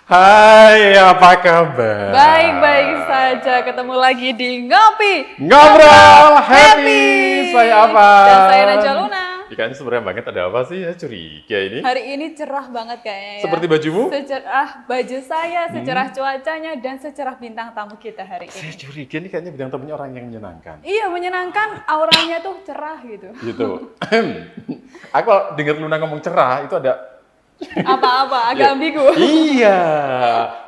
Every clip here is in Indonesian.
Hai, apa kabar? Baik-baik saja, ketemu lagi di Ngopi Ngobrol Happy. Saya apa? Dan saya Najwa Luna. Ikan sebenarnya banget, ada apa sih ya, curiga ini? Hari ini cerah banget kayaknya ya. Seperti bajumu? Secerah baju saya, secerah cuacanya, dan secerah bintang tamu kita hari Saya ini. curiga ini kayaknya bidang tamunya orang yang menyenangkan. Iya, menyenangkan, auranya tuh cerah gitu. Gitu. Aku kalau dengar Luna ngomong cerah, itu ada Apa-apa, agak ambigu. Iya.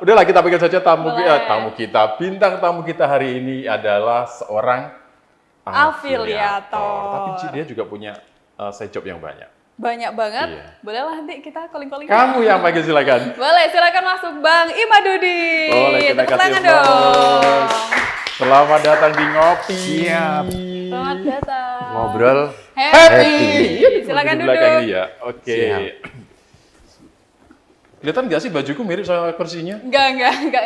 Udahlah kita panggil saja Boleh. tamu kita. Bintang tamu kita hari ini adalah seorang Afiliator. Tapi dia juga punya side job yang banyak. Banyak banget. Iya. Bolehlah nanti kita calling-calling. Kamu yang panggil silakan. Boleh, silakan masuk Bang Imadudi. Boleh, kita Tepuk kasih tangan applause. dong. Selamat datang di Ngopi. Siap. Selamat datang. Ngobrol Happy. Happy. Silakan Di belakang duduk. ini ya. Oke. Siap. Kelihatan nggak sih bajuku mirip sama kursinya? Enggak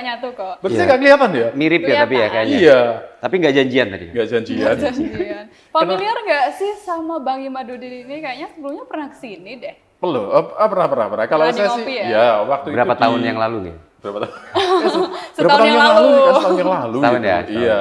nyatu kok. Berarti Iya. nggak kelihatan ya? mirip ya tapi ya kayaknya. Iya. Tapi nggak janjian tadi. Nggak janjian. Janjian. Familiar nggak sih sama Bang Imadudi ini? Kayaknya sebelumnya pernah kesini deh. Belum. Pernah. Kalau Pernah di saya Ngopi sih, ya? ya waktu itu Berapa tahun di- yang lalu nih? Berapa tahun? Setahun yang lalu. Setahun yang lalu. Setahun gitu. ya? Iya.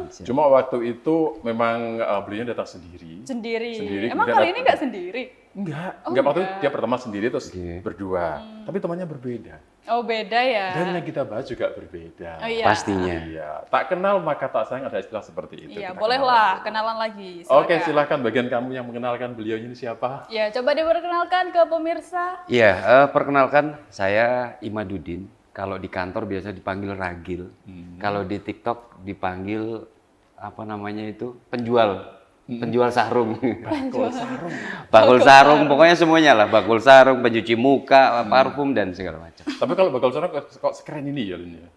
Setahun. Cuma waktu itu memang beliaunya datang sendiri. Sendiri. Sendiri, Emang kemudian kali ini nggak sendiri? Enggak. Oh, Enggak waktu itu enggak. dia pertama sendiri terus Oke. berdua. Tapi temannya berbeda. Oh beda ya. Dan yang kita bahas juga berbeda. Oh iya. Pastinya. Iya. Tak kenal maka tak sayang, ada istilah seperti itu. Iya, Kita bolehlah kenal. kenalan lagi. Oke, silakan bagian kamu yang mengenalkan beliau ini siapa? Ya, coba diperkenalkan ke pemirsa. Iya, perkenalkan saya Imadudin. Kalau di kantor biasa dipanggil Ragil. Kalau di TikTok dipanggil apa namanya itu? Penjual sarung. Bakul sarung, pokoknya semuanya lah. Bakul sarung, pencuci muka, parfum dan segala macam. Tapi kalau bakal seorang kok sekeren ini ya, Lin ya?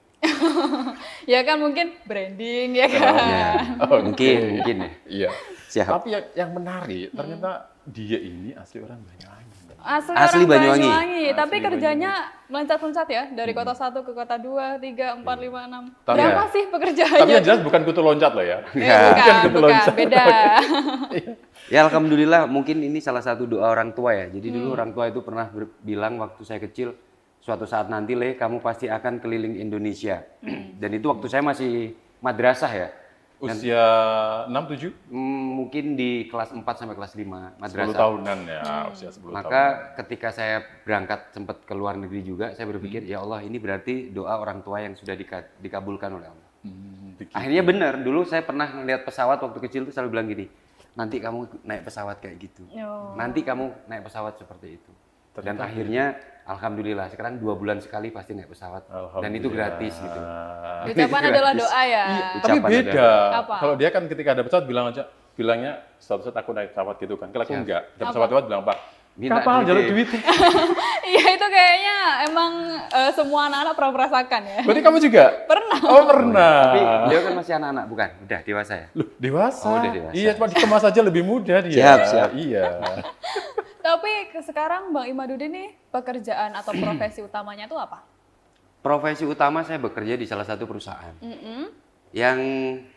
Ya kan mungkin branding ya kan. Ya, Oke. mungkin ya. Iya. Siap. Tapi yang menarik, ternyata dia ini asli orang Banyuwangi. Asli orang Banyuwangi. Tapi Asli kerjanya meloncat-loncat ya dari kota 1 ke kota 2, 3, 4, 5, 6. Tapi- Berapa Ya. sih pekerjaannya? Tapi yang jelas bukan kutu loncat loh ya. Ya. Bukan, loncat. beda. Ya alhamdulillah mungkin ini salah satu doa orang tua ya. Jadi dulu orang tua itu pernah bilang waktu saya kecil, suatu saat nanti Le kamu pasti akan keliling Indonesia. Dan itu waktu saya masih madrasah ya. Usia 6, 7? Mungkin di kelas 4 sampai kelas 5 10 madrasah. tahunan ya, usia 10 tahun. Maka ketika saya berangkat sempat ke luar negeri juga, saya berpikir ya Allah ini berarti doa orang tua yang sudah dikabulkan oleh Allah. Begitu. Akhirnya benar, dulu saya pernah melihat pesawat waktu kecil tuh selalu bilang gini, nanti kamu naik pesawat kayak gitu. Oh. Nanti kamu naik pesawat seperti itu. Dan Ternyata akhirnya alhamdulillah sekarang 2 bulan sekali pasti naik pesawat dan itu gratis gitu. Ucapan adalah doa ya. Iya, tapi Ucapan beda. Apa? Kalau dia kan ketika ada pesawat bilangnya suatu saat aku naik pesawat gitu kan. Kalau aku enggak, ada pesawat lewat bilang Pak, Minta kapan duit jalur ya?" duit? Iya itu kayaknya emang semua anak-anak pernah merasakan ya. Berarti kamu juga? Pernah. Oh pernah. Tapi dia kan masih anak-anak bukan? Udah dewasa ya? Loh, dewasa. Oh, udah dewasa. Iya, cuma dikemas aja lebih muda dia. Siap. Iya. Tapi sekarang Bang Imadudi nih pekerjaan atau profesi utamanya tuh apa? Profesi utama saya bekerja di salah satu perusahaan Mm-mm. yang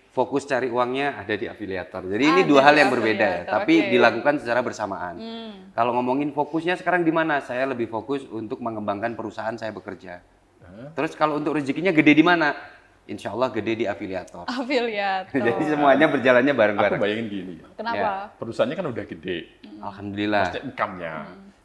fokus cari uangnya ada di afiliator. Jadi ini Ada dua hal di yang berbeda ya, afiliator, tapi oke. dilakukan secara bersamaan. Hmm. Kalau ngomongin fokusnya sekarang di mana? Saya lebih fokus untuk mengembangkan perusahaan saya bekerja. Terus kalau untuk rezekinya gede di mana? Insya Allah gede di afiliator. Afiliator. Jadi semuanya berjalannya Aku bareng-bareng. bayangin gini. Kenapa? Perusahaannya kan udah gede. Alhamdulillah. Maksudnya income-nya.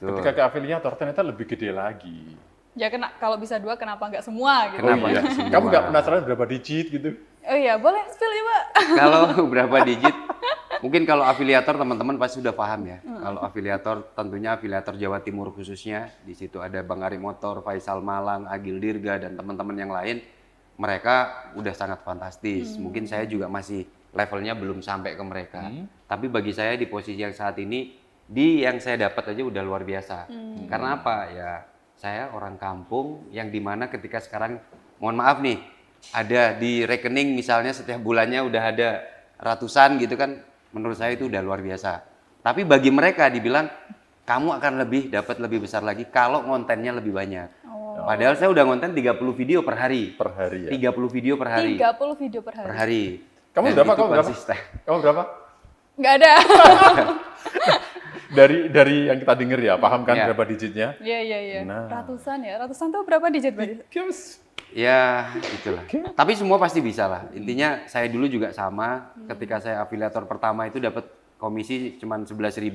Betul. Ketika ke afiliator ternyata lebih gede lagi. Ya kalau bisa 2 kenapa nggak semua gitu? Kenapa? Oh iya. Semua. Kamu nggak penasaran berapa digit gitu? Oh iya boleh spill ya Pak. Kalau berapa digit? Mungkin kalau afiliator teman-teman pasti sudah paham ya. Kalau afiliator tentunya afiliator Jawa Timur khususnya. Di situ ada Bang Ari Motor, Faisal Malang, Agil Dirga dan teman-teman yang lain. Mereka udah sangat fantastis. Mungkin saya juga masih levelnya belum sampai ke mereka. Tapi bagi saya di posisi yang saat ini, yang saya dapat aja udah luar biasa. Karena apa? Ya saya orang kampung yang dimana ketika sekarang, mohon maaf nih, ada di rekening misalnya setiap bulannya udah ada ratusan gitu kan, menurut saya itu udah luar biasa. Tapi bagi mereka dibilang, kamu akan dapat lebih besar lagi kalau kontennya lebih banyak. Padahal saya udah ngonten 30 video per hari. Per hari ya? 30 video per hari. 30 video per hari. Per hari. Kamu Dan berapa? itu Kamu berapa? konsisten. Kamu berapa? Nggak ada. dari yang kita dengar ya, paham kan Iya. berapa digitnya? Iya. Nah. Ratusan tuh berapa digit berarti? Yes. Ya, itulah. Tapi semua pasti bisa lah. Intinya saya dulu juga sama. Ketika saya afiliator pertama itu dapat komisi cuma 11.000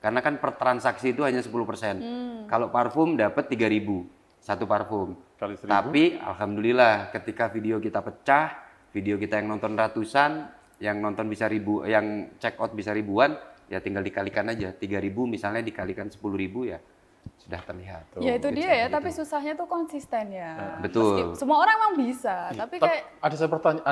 karena kan per transaksi itu hanya 10%. Kalau parfum dapat 3.000 satu parfum. Kali 1.000. Tapi alhamdulillah ketika video kita pecah, video kita yang nonton ratusan, yang nonton bisa yang check out bisa ribuan, ya tinggal dikalikan aja. 3.000 misalnya dikalikan 10.000 ya sudah terlihat. Ya itu dia ya, Gitu. tapi susahnya tuh konsisten ya. Betul. Semua orang emang bisa, tapi kayak Ada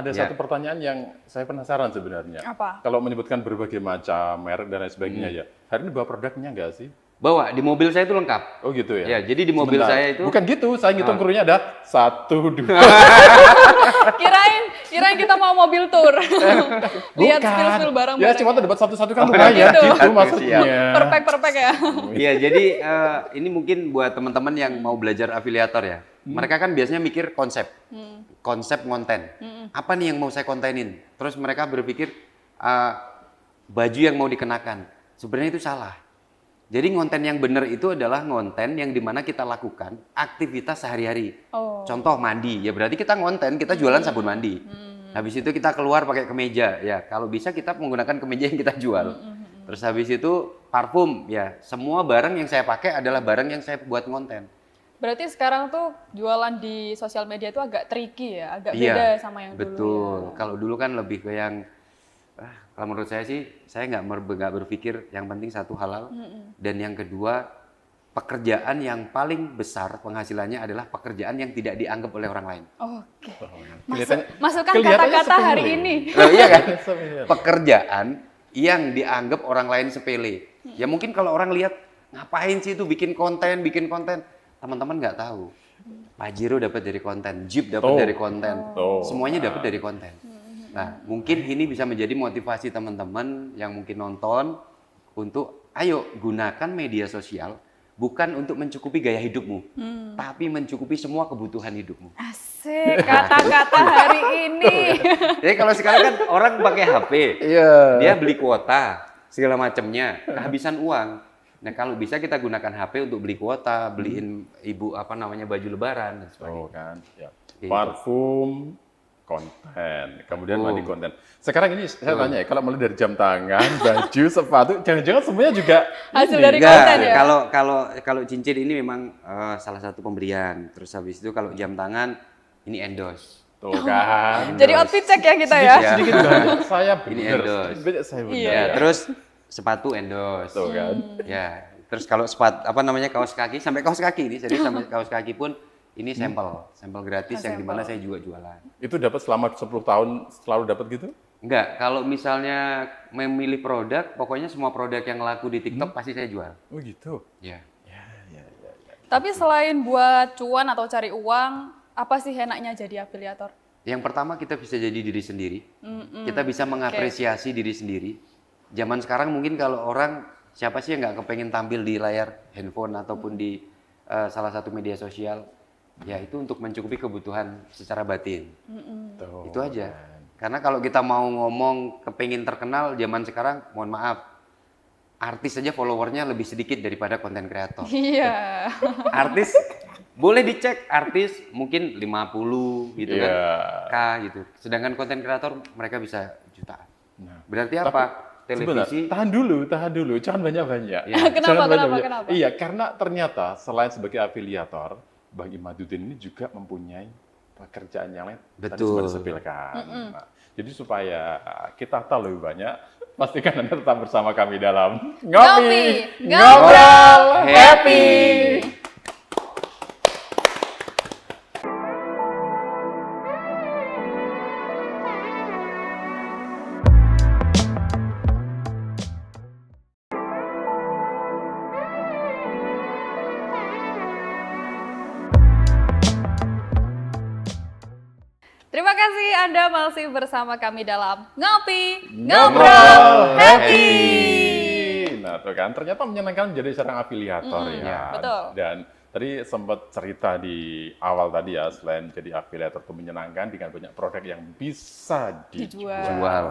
Ya. satu pertanyaan yang saya penasaran sebenarnya. apa? Kalau menyebutkan berbagai macam merek dan lain sebagainya ya, hari ini bawa produknya nggak sih? Bawa di mobil saya itu lengkap. Oh gitu ya? Ya, jadi di mobil Sebentar. saya itu Bukan gitu, saya ngitung krunya ada 1, 2. Kirain kita mau mobil tour. Lihat spill barang. Ya cuma dapat satu-satu kan Oh, lumayan gitu. gitu maksudnya. Perpek ya. Iya, jadi ini mungkin buat teman-teman yang mau belajar afiliator ya. Mereka kan biasanya mikir konsep, konsep konten. Apa nih yang mau saya kontenin? Terus mereka berpikir baju yang mau dikenakan. Sebenarnya itu salah. Jadi konten yang benar itu adalah konten yang dimana kita lakukan aktivitas sehari-hari. Oh. Contoh mandi, ya berarti kita konten, kita jualan sabun mandi. Habis itu kita keluar pakai kemeja, ya kalau bisa kita menggunakan kemeja yang kita jual. Terus habis itu parfum, ya semua barang yang saya pakai adalah barang yang saya buat konten. Berarti sekarang tuh jualan di sosial media itu agak tricky ya, agak Iya, beda sama yang dulu. betul. Ya. Kalau dulu kan lebih ke yang, kalau menurut saya sih, saya nggak berpikir yang penting satu halal, dan yang kedua pekerjaan yang paling besar penghasilannya adalah pekerjaan yang tidak dianggap oleh orang lain. Oke. Kelihatan- Masukkan kelihatannya kata-kata hari sepele. ini. Loh, iya kan? Sepele. Pekerjaan yang dianggap orang lain sepele. Ya mungkin kalau orang lihat ngapain sih itu bikin konten, teman-teman nggak tahu. Pajero dapat dari konten, Jeep dapat Tuh. dari konten, Tuh. semuanya dapat dari konten. Nah, mungkin ini bisa menjadi motivasi teman-teman yang mungkin nonton untuk ayo gunakan media sosial bukan untuk mencukupi gaya hidupmu, tapi mencukupi semua kebutuhan hidupmu. Asik kata-kata hari ini. Jadi kalau sekarang kan orang pakai HP, Iya. dia beli kuota segala macamnya, kehabisan uang. Nah kalau bisa kita gunakan HP untuk beli kuota, beliin ibu baju lebaran dan sebagainya. Oh kan, ya. Gitu. Parfum, konten, kemudian mandi konten. Sekarang ini saya tanya ya, kalau mulai dari jam tangan, baju, sepatu, jangan-jangan semuanya juga Hasil ini. dari Enggak, konten ya? kalau cincin ini memang salah satu pemberian. Terus habis itu kalau jam tangan ini endorse. Tuh kan. Jadi outfit check ya kita ya. Ya. Sedikit banyak saya Ini bener. endorse. Sedikit banyak saya bener. Iya. Ya, terus sepatu endorse. Tuh kan. Ya, terus kalau kaos kaki sampai kaos kaki ini, jadi sampai kaos kaki pun ini sampel gratis yang dimana saya juga jualan. Itu dapat selama 10 tahun selalu dapat gitu? Enggak, kalau misalnya memilih produk, pokoknya semua produk yang laku di TikTok pasti saya jual. Oh gitu. Ya. Tapi selain buat cuan atau cari uang, apa sih enaknya jadi afiliator? Yang pertama kita bisa jadi diri sendiri. Kita bisa mengapresiasi diri sendiri. Zaman sekarang mungkin kalau orang siapa sih yang nggak kepengen tampil di layar handphone ataupun di salah satu media sosial, ya itu untuk mencukupi kebutuhan secara batin. Tuh. Itu aja. Karena kalau kita mau ngomong kepengen terkenal zaman sekarang, mohon maaf, artis saja followernya lebih sedikit daripada konten kreator. Iya. Artis boleh dicek, artis mungkin 50 gitu kan, K gitu. Sedangkan konten kreator mereka bisa jutaan. Nah, Berarti apa? Televisi. Tahan dulu, jangan banyak-banyak. Ya. Kenapa, Jangan kenapa? Iya, karena ternyata selain sebagai afiliator, Bang Imaduddin ini juga mempunyai pekerjaan yang lain. Tadi Betul. sempat disebutkan. Nah, jadi supaya kita tahu lebih banyak, pastikan Anda tetap bersama kami dalam Ngopi, Ngobrol Happy. Terima kasih Anda masih bersama kami dalam Ngopi, Ngobrol Ngobrol Happy. Happy. Nah, tuh kan ternyata menyenangkan menjadi seorang afiliator ya. Betul. Dan tadi sempat cerita di awal tadi ya, selain jadi afiliator itu menyenangkan dengan banyak produk yang bisa dijual. Jual.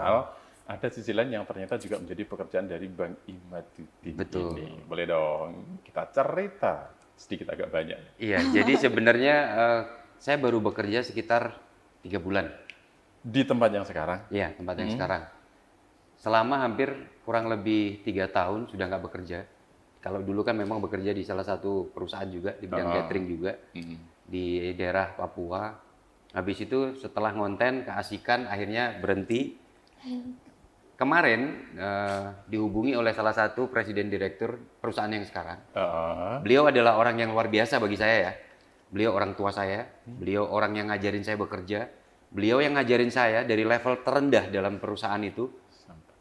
ada sisi lain yang ternyata juga menjadi pekerjaan dari Bang Imaduddin Betul. ini. Boleh dong kita cerita sedikit agak banyak. Iya, jadi sebenarnya saya baru bekerja sekitar 3 bulan. Di tempat yang sekarang? Iya, tempat yang sekarang. Selama hampir kurang lebih 3 tahun sudah nggak bekerja. Kalau dulu kan memang bekerja di salah satu perusahaan juga, di bidang catering juga, di daerah Papua. Habis itu setelah ngonten, keasikan, akhirnya berhenti. Kemarin dihubungi oleh salah satu presiden direktur perusahaan yang sekarang. Beliau adalah orang yang luar biasa bagi saya ya. Beliau orang tua saya, beliau orang yang ngajarin saya bekerja. Beliau yang ngajarin saya dari level terendah dalam perusahaan itu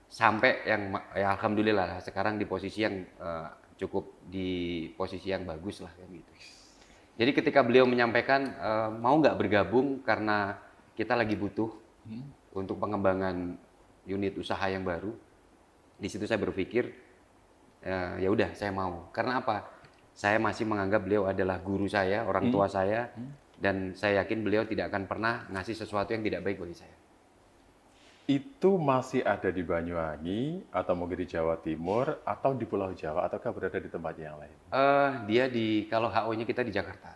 sampai yang ya alhamdulillah sekarang di posisi yang cukup di posisi yang bagus lah kayak gitu. Jadi ketika beliau menyampaikan mau nggak bergabung karena kita lagi butuh untuk pengembangan unit usaha yang baru, di situ saya berpikir ya udah saya mau. Karena apa? Saya masih menganggap beliau adalah guru saya, orang tua saya, dan saya yakin beliau tidak akan pernah ngasih sesuatu yang tidak baik bagi saya. Itu masih ada di Banyuwangi atau mungkin di Jawa Timur atau di Pulau Jawa ataukah berada di tempat yang lain? Dia kalau HO-nya kita di Jakarta.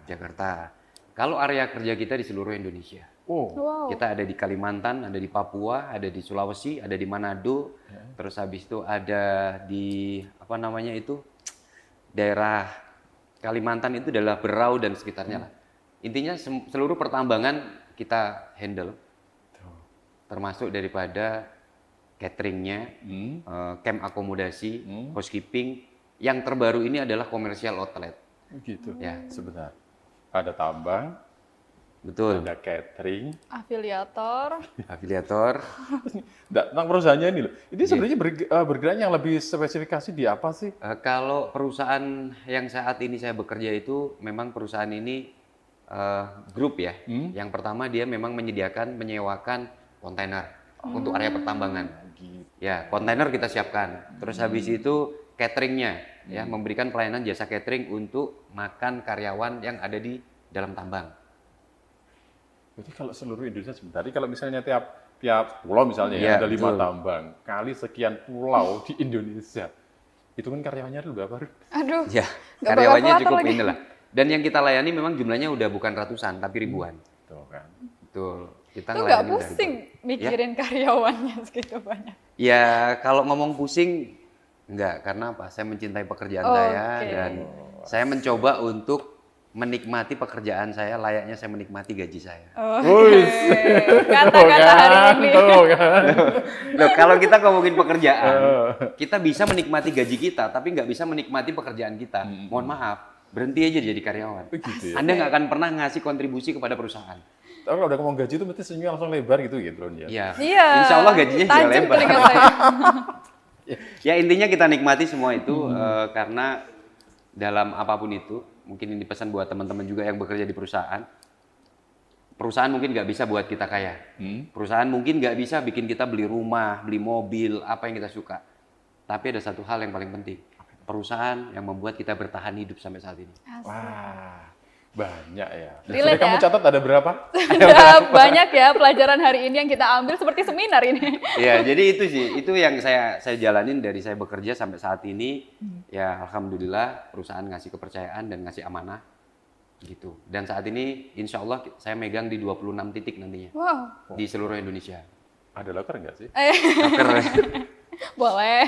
Jakarta. Kalau area kerja kita di seluruh Indonesia. Oh, Wow. Kita ada di Kalimantan, ada di Papua, ada di Sulawesi, ada di Manado, terus habis itu ada di apa namanya itu daerah Kalimantan itu adalah Berau dan sekitarnya lah. Intinya seluruh pertambangan kita handle, termasuk daripada cateringnya, camp akomodasi, housekeeping. Yang terbaru ini adalah commercial outlet. gitu. Ya. Sebentar. Ada tambang, Betul. ada catering. Afiliator. Afiliator. Tentang perusahaannya ini loh. Ini sebenarnya bergerak yang lebih spesifikasi di apa sih? Kalau perusahaan yang saat ini saya bekerja itu memang perusahaan ini grup ya. Yang pertama dia memang menyewakan kontainer untuk area pertambangan. Ya, kontainer kita siapkan. Terus habis itu cateringnya ya, memberikan pelayanan jasa catering untuk makan karyawan yang ada di dalam tambang. Jadi kalau seluruh Indonesia sebentar, kalau misalnya tiap pulau misalnya Iya, ada 5 betul. tambang, kali sekian pulau di Indonesia, itu kan karyawannya ada berapa? Aduh. Ya, Nggak karyawannya bakal cukup lagi. inilah. Dan yang kita layani memang jumlahnya udah bukan ratusan tapi ribuan. Tuh kan. Betul. Kita Itu nggak ngelayani udah pusing ribuan. mikirin karyawannya segitu banyak. Ya, kalau ngomong pusing enggak, karena apa? Saya mencintai pekerjaan saya Oke. dan saya mencoba untuk menikmati pekerjaan saya layaknya saya menikmati gaji saya. Kata-kata hari ini. Tuh kan. Loh, kalau kita ngomongin pekerjaan, kita bisa menikmati gaji kita, tapi nggak bisa menikmati pekerjaan kita. Mohon maaf, berhenti aja jadi karyawan. Gitu ya. Anda nggak akan pernah ngasih kontribusi kepada perusahaan. Tapi kalau udah ngomong gaji itu mesti senyumnya langsung lebar gitu loh ya. Iya. Iya. Insya Allah gajinya juga Tajam lebar. telinga saya. Ya intinya kita nikmati semua itu karena dalam apapun itu, mungkin ini pesan buat teman-teman juga yang bekerja di perusahaan. Perusahaan mungkin nggak bisa buat kita kaya. Perusahaan mungkin nggak bisa bikin kita beli rumah, beli mobil, apa yang kita suka. Tapi ada satu hal yang paling penting. Perusahaan yang membuat kita bertahan hidup sampai saat ini. Wah, banyak ya. Relate Sudah kamu ya? catat ada berapa? Ada banyak ya pelajaran hari ini yang kita ambil seperti seminar ini. Iya, jadi itu sih, itu yang saya jalanin dari saya bekerja sampai saat ini. Ya, alhamdulillah perusahaan ngasih kepercayaan dan ngasih amanah gitu. Dan saat ini insya Allah saya megang di 26 titik nantinya Wow. di seluruh Indonesia. Ada loker nggak sih? Loker. Boleh.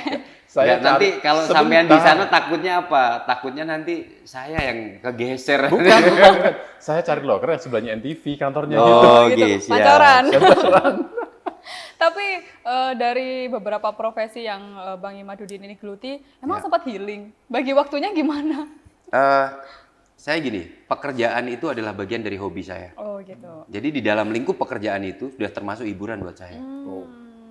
Nggak, nanti cari kalau sampean di sebentar. sana takutnya apa? Takutnya nanti saya yang kegeser. Bukan. Saya cari loker yang sebelahnya NTV kantornya gitu. Oh, Gitu, gitu. Siap. Pancoran. Tapi dari beberapa profesi yang Bang Imaduddin ini geluti, emang sempat healing. Bagi waktunya gimana? Saya gini, pekerjaan itu adalah bagian dari hobi saya. Oh gitu. Jadi di dalam lingkup pekerjaan itu sudah termasuk hiburan buat saya.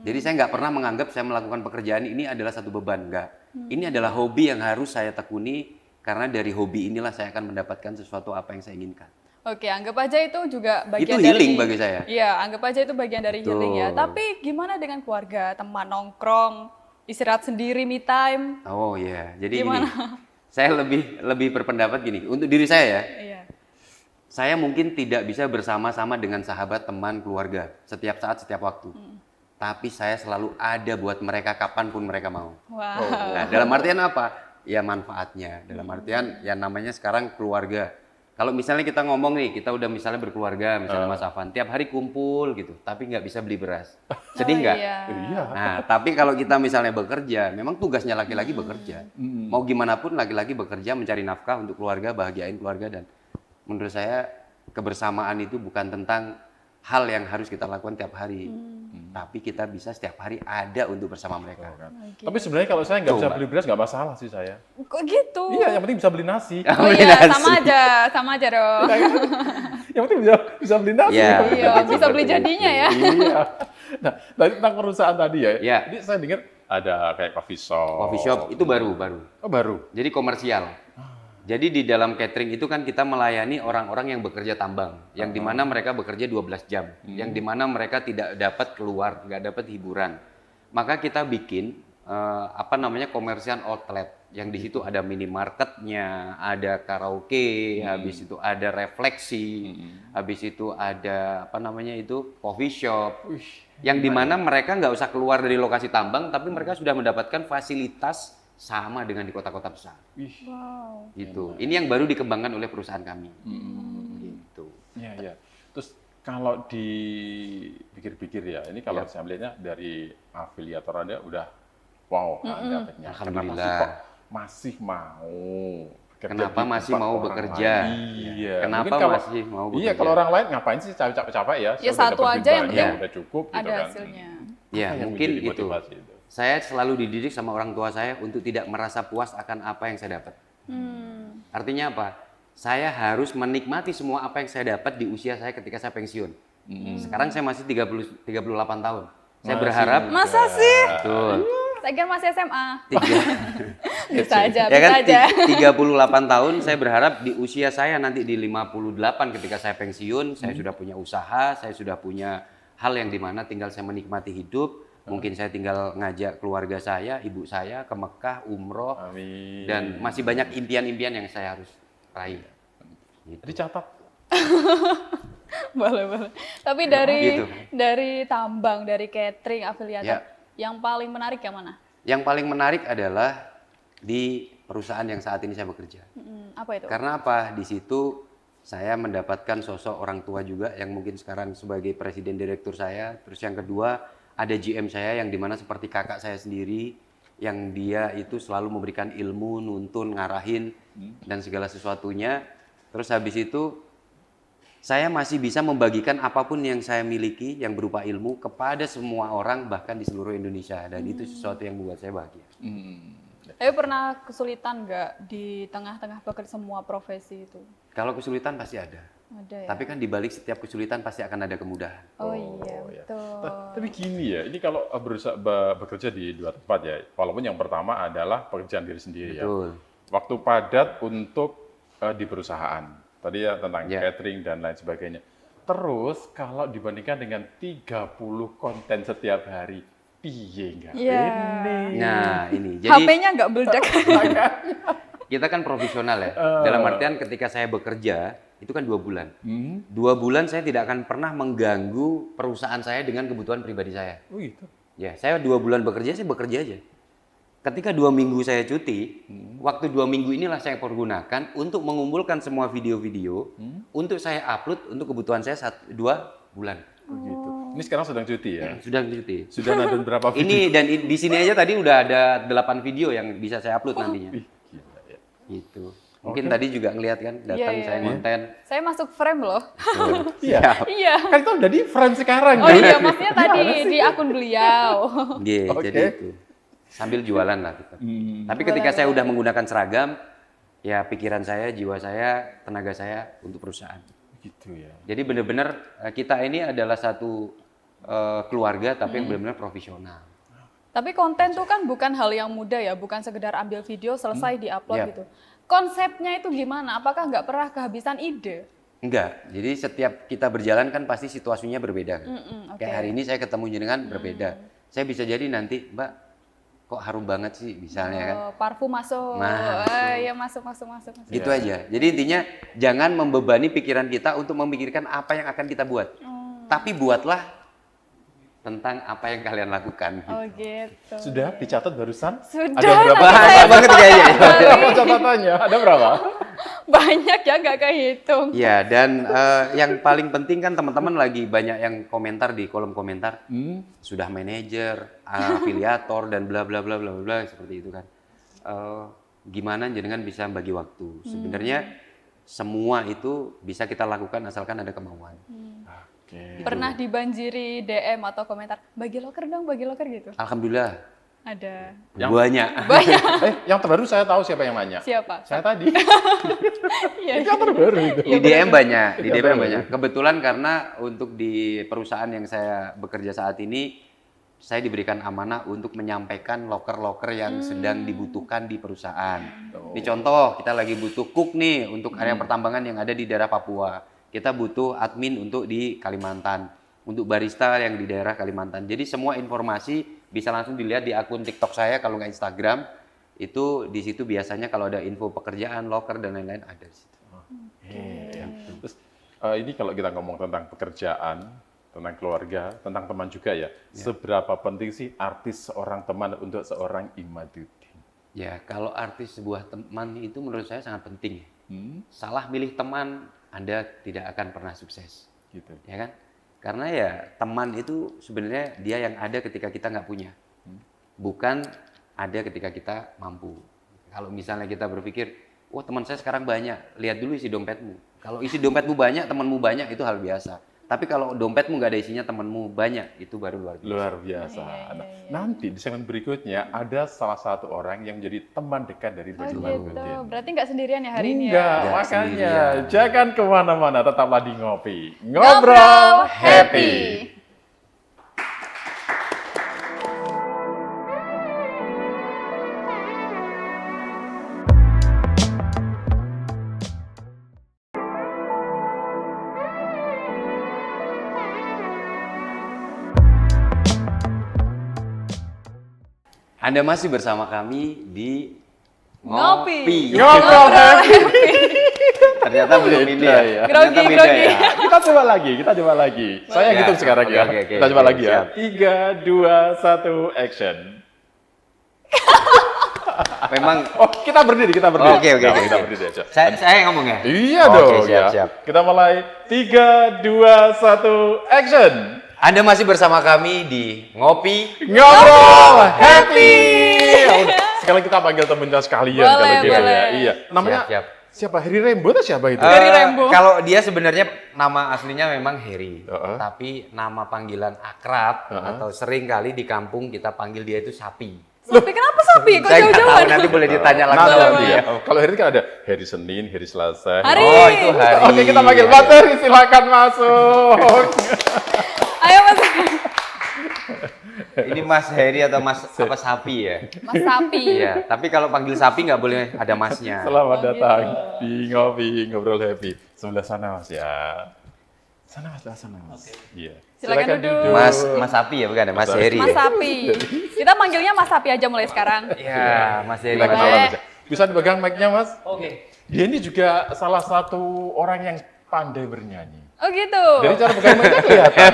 Jadi saya nggak pernah menganggap saya melakukan pekerjaan ini adalah satu beban, enggak. Ini adalah hobi yang harus saya tekuni karena dari hobi inilah saya akan mendapatkan sesuatu apa yang saya inginkan. Oke, anggap aja itu juga bagian Itu dari healing bagi saya. Iya, anggap aja itu bagian dari healing ya. Betul. Tapi gimana dengan keluarga, teman nongkrong, istirahat sendiri, me time? Oh iya, jadi Gimana? gini, saya lebih berpendapat gini, untuk diri saya ya, Iya. saya mungkin tidak bisa bersama-sama dengan sahabat, teman, keluarga setiap saat, setiap waktu. tapi saya selalu ada buat mereka kapanpun mereka mau. Wah. Nah, dalam artian apa? Ya manfaatnya. Dalam artian ya namanya sekarang keluarga. Kalau misalnya kita ngomong nih, kita udah misalnya berkeluarga, misalnya Mas Afan, tiap hari kumpul gitu, tapi nggak bisa beli beras. Sedih nggak? Iya. Iya. Nah, tapi kalau kita misalnya bekerja, memang tugasnya laki-laki bekerja. Mau gimana pun laki-laki bekerja mencari nafkah untuk keluarga, bahagiain keluarga, dan menurut saya kebersamaan itu bukan tentang hal yang harus kita lakukan tiap hari. Tapi kita bisa setiap hari ada untuk bersama mereka. Tapi sebenarnya kalau saya nggak bisa beli beras nggak masalah sih saya. Kok gitu? Iya, yang penting bisa beli nasi. Oh iya, sama aja dong. Yang penting bisa beli nasi. Iya. Iya, bisa beli jadinya ya. Iya. Nah, tentang perusahaan tadi ya. Iya. Ini saya dengar ada kayak coffee shop. Coffee shop itu baru. Oh, baru. Jadi komersial. Jadi di dalam catering itu kan kita melayani orang-orang yang bekerja tambang, yang dimana mereka bekerja 12 jam, yang dimana mereka tidak dapat keluar, nggak dapat hiburan. Maka kita bikin komersial outlet, yang di situ ada minimarketnya, ada karaoke, habis itu ada refleksi, habis itu ada coffee shop, yang dimana mereka nggak usah keluar dari lokasi tambang, tapi mereka sudah mendapatkan fasilitas sama dengan di kota-kota besar. Wow. Gitu. Ini yang baru dikembangkan oleh perusahaan kami. Gitu. Iya, iya. Terus kalau dipikir-pikir ya, ini kalau saya melihatnya dari afiliator Anda udah wow, ada efeknya. Alhamdulillah. Kenapa sih kok masih mau bekerja Kenapa di masih tempat mau orang bekerja? lain? Iya. Kenapa Mungkin kalau- masih mau bekerja? Iya, kalau orang lain ngapain sih capek-capek ya? Ya, Saya udah satu dapat aja yang banyak, penting udah cukup gitu Ada kan. hasilnya. Ya, Apa yang mungkin menjadi itu. motivasi itu? Saya selalu dididik sama orang tua saya untuk tidak merasa puas akan apa yang saya dapat. Artinya apa? Saya harus menikmati semua apa yang saya dapat di usia saya ketika saya pensiun. Sekarang saya masih 38 tahun. Saya berharap Masa sih? betul. Saya kira masih SMA. Tiga- Bisa aja, ya bisa kan aja. 38 tahun saya berharap di usia saya nanti di 58 ketika saya pensiun, saya sudah punya usaha, saya sudah punya hal yang dimana tinggal saya menikmati hidup. Mungkin saya tinggal ngajak keluarga saya, ibu saya ke Mekah, umroh, Amin. dan masih banyak impian-impian yang saya harus raih. Gitu. Dicatat. Boleh. Tapi Gitu. dari tambang, dari catering, afiliator, Ya. yang paling menarik yang mana? Yang paling menarik adalah di perusahaan yang saat ini saya bekerja. Apa itu? Karena apa? Di situ saya mendapatkan sosok orang tua juga yang mungkin sekarang sebagai presiden direktur saya. Terus yang kedua, ada GM saya yang dimana seperti kakak saya sendiri, yang dia itu selalu memberikan ilmu, nuntun, ngarahin, dan segala sesuatunya. Terus habis itu, saya masih bisa membagikan apapun yang saya miliki yang berupa ilmu kepada semua orang, bahkan di seluruh Indonesia. Dan itu sesuatu yang membuat saya bahagia. Tapi pernah kesulitan nggak di tengah-tengah bekerja semua profesi itu? Kalau kesulitan pasti ada. Ada ya? Tapi kan di balik setiap kesulitan pasti akan ada kemudahan. Oh iya, ya. betul. Tapi gini ya, ini kalau berusaha bekerja di dua tempat ya, walaupun yang pertama adalah pekerjaan diri sendiri Betul. ya. Waktu padat untuk di perusahaan. Tadi ya tentang Ya. catering dan lain sebagainya. Terus kalau dibandingkan dengan 30 konten setiap hari, piye nggak Iya. ini? Nah, ini. Jadi HP-nya nggak meledak. kita kan profesional ya. Dalam artian ketika saya bekerja, itu kan 2 bulan. 2 bulan saya tidak akan pernah mengganggu perusahaan saya dengan kebutuhan pribadi saya. Oh gitu. Ya, saya 2 bulan bekerja, saya bekerja aja. Ketika 2 minggu saya cuti, waktu 2 minggu inilah saya pergunakan untuk mengumpulkan semua video-video untuk saya upload untuk kebutuhan saya 2 bulan. Oh gitu. Ini sekarang sedang cuti ya? Sudah cuti. Sudah nonton berapa video? Ini dan di sini aja tadi udah ada 8 video yang bisa saya upload nantinya. Ih, gila ya. Gitu. Mungkin tadi juga ngelihat kan, datang Iya, saya iya. konten. Saya masuk frame loh. Iya. Iya. Kan itu udah di friend sekarang. Oh kan? iya, maksudnya tadi di akun beliau. Iya, Oke. jadi itu. Sambil jualan lah kita. Tapi ketika saya udah menggunakan seragam, ya pikiran saya, jiwa saya, tenaga saya untuk perusahaan. Gitu ya. Jadi benar-benar kita ini adalah satu keluarga tapi yang benar-benar profesional. Tapi konten tuh kan bukan hal yang mudah ya, bukan sekedar ambil video selesai diupload Yap. gitu. Konsepnya itu gimana? Apakah nggak pernah kehabisan ide? Enggak, jadi setiap kita berjalan kan pasti situasinya berbeda kan. oke. Kayak hari ini saya ketemu jenengan berbeda. Saya bisa jadi nanti, Mbak, kok harum banget sih misalnya kan. Oh, parfum masuk. Masuk. Iya masuk. Gitu aja. Jadi intinya jangan membebani pikiran kita untuk memikirkan apa yang akan kita buat. Tapi buatlah tentang apa yang kalian lakukan. Oh gitu. Sudah dicatat barusan? Sudah. Ada berapa? nanti Banyak saya banget kayaknya. Ada berapa catatannya? Ada berapa? Banyak ya, nggak kehitung. Ya, dan yang paling penting kan teman-teman lagi banyak yang komentar di kolom komentar. Sudah manajer, afiliator, dan bla bla bla bla bla seperti itu kan. Gimana jenengan bisa bagi waktu? Sebenarnya semua itu bisa kita lakukan asalkan ada kemauan. Oke. Pernah dibanjiri DM atau komentar, bagi loker dong, bagi loker gitu? Alhamdulillah, Ada. banyak. Banyak. Yang terbaru saya tahu siapa yang nanya. Siapa? Saya tadi. Iya. Yang terbaru itu. Di DM banyak, di Iya, DM betul. banyak. Kebetulan karena untuk di perusahaan yang saya bekerja saat ini, saya diberikan amanah untuk menyampaikan loker-loker yang sedang dibutuhkan di perusahaan. Ini contoh, kita lagi butuh cook nih untuk area pertambangan yang ada di daerah Papua. Kita butuh admin untuk di Kalimantan, untuk barista yang di daerah Kalimantan. Jadi semua informasi bisa langsung dilihat di akun TikTok saya, kalau nggak Instagram. Itu di situ biasanya kalau ada info pekerjaan, loker dan lain-lain ada di situ. Ya. Terus ini kalau kita ngomong tentang pekerjaan, tentang keluarga, tentang teman juga ya. Seberapa penting sih artis seorang teman untuk seorang Imaduddin? Ya, kalau artis sebuah teman itu menurut saya sangat penting. Hmm, Salah milih teman, Anda tidak akan pernah sukses. gitu. Ya kan? Karena ya teman itu sebenarnya dia yang ada ketika kita nggak punya. Bukan ada ketika kita mampu. Kalau misalnya kita berpikir, wah teman saya sekarang banyak, lihat dulu isi dompetmu. Kalau isi dompetmu banyak, temanmu banyak, itu hal biasa. Tapi kalau dompetmu nggak ada isinya, temanmu banyak, itu baru luar biasa. Luar biasa. Nah, nanti di segmen berikutnya ada salah satu orang yang menjadi teman dekat dari Oh Bagi gitu. Imaduddin. Berarti nggak sendirian ya hari ini ya? Enggak, Nggak makanya sendirian. jangan kemana-mana, tetaplah di Ngopi. Ngobrol happy. Anda masih bersama kami di Ngopi. Ngobrol happy. Ternyata belum ini ya. ya. Grogi, Ternyata beda grogi. ya. Kita coba lagi, kita coba lagi. Saya Ya, hitung sekarang oke, ya. oke, oke, Kita coba oke, lagi ya. siap. 3, 2, 1, action. Memang Oh, kita berdiri, kita berdiri. Oke, oke, Nah, oke, kita oke. berdiri aja. saya yang ngomong ya? Iya Oke, dong siap, ya. siap. Kita mulai 3, 2, 1, action. Anda masih bersama kami di Ngopi. Ngobrol happy. Ya udah, sekali kita panggil temennya sekalian Boleh, kalau gitu boleh. ya. Iya. Namanya Siap, siap. siapa? Harry Rembo atau siapa itu? Harry Rembo. Kalau dia sebenarnya nama aslinya memang Harry, Heeh. tapi nama panggilan akrab atau sering kali di kampung kita panggil dia itu Sapi. Sapi, kenapa sapi? Kok Saya nggak tahu, jauh-jauhan? nanti boleh ditanya langsung Nah, sama nanti dia. ya. Kalau Harry kan ada Harry Senin, Harry Selasa. Hari. Oh, itu Hari. Oke, kita panggil Mas Harry, silakan masuk. Ayo Mas. Ini Mas Harry atau Mas apa Sapi ya? Mas Sapi. Iya, tapi kalau panggil Sapi nggak boleh ada Masnya. Selamat Oh, datang di Ngopi Ngobrol Happy. Sebelah sana Mas ya. Sana Mas, sebelah sana Mas. Iya. Silakan duduk. Mas Sapi ya bukan ya? Mas Harry. Mas Ya? Sapi. Kita manggilnya Mas Sapi aja mulai sekarang. Iya, Mas Harry. Kita Mas kenalan Harry. aja. Bisa dipegang mic-nya Mas? Oke. Dia ini juga salah satu orang yang pandai bernyanyi. Oh gitu. Dari cara pegang mic-nya kelihatan.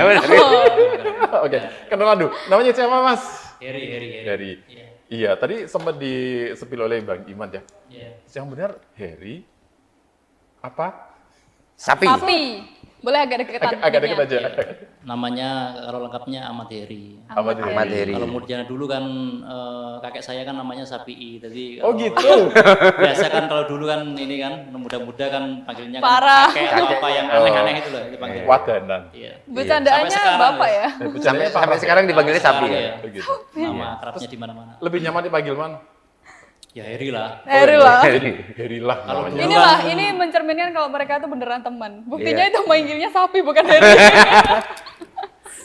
Oke, kenalan dulu. Namanya siapa Mas? Harry. Iya, tadi sempat disepil oleh Bang Iman ya. Yang benar Harry apa? Sapi. Sapi. Boleh agak deketan. Agak deket mic-nya. aja. Namanya kalau lengkapnya Ahmad Heri. Ahmad Harry. Ahmad Harry. Kalau murjana dulu kan kakek saya kan namanya Sapi'i. Jadi Oh kalau- gitu. biasa kan kalau dulu kan ini kan muda-muda kan panggilnya Parah. kan kakek atau apa yang aneh-aneh itu loh dipanggil. Wadanan. Iya. Bercandaannya Sampai sekarang Bapak ya. ya. Sampai sekarang dipanggilnya Sapi Sekarang ya. ya. Begitu. Nama akrabnya di mana-mana. Lebih nyaman dipanggil mana? Ya Heri lah. Heri lah. Harry lah Kalau namanya. dulu- Inilah, ini mencerminkan kalau mereka itu beneran teman. Buktinya Iya. itu manggilnya Sapi bukan Heri.